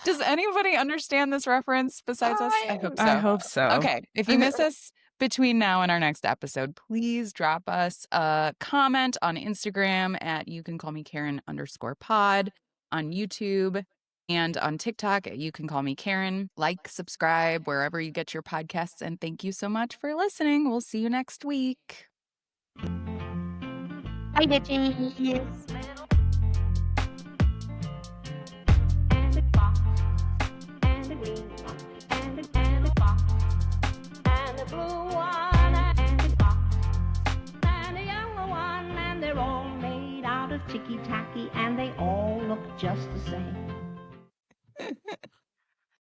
Does anybody understand this reference besides us? I hope so. I hope so. Okay, if you miss us between now and our next episode, please drop us a comment on Instagram at You Can Call Me Karen _pod, on YouTube, and on TikTok at You Can Call Me Karen. Like, subscribe wherever you get your podcasts, and thank you so much for listening. We'll see you next week. Bye, bitches.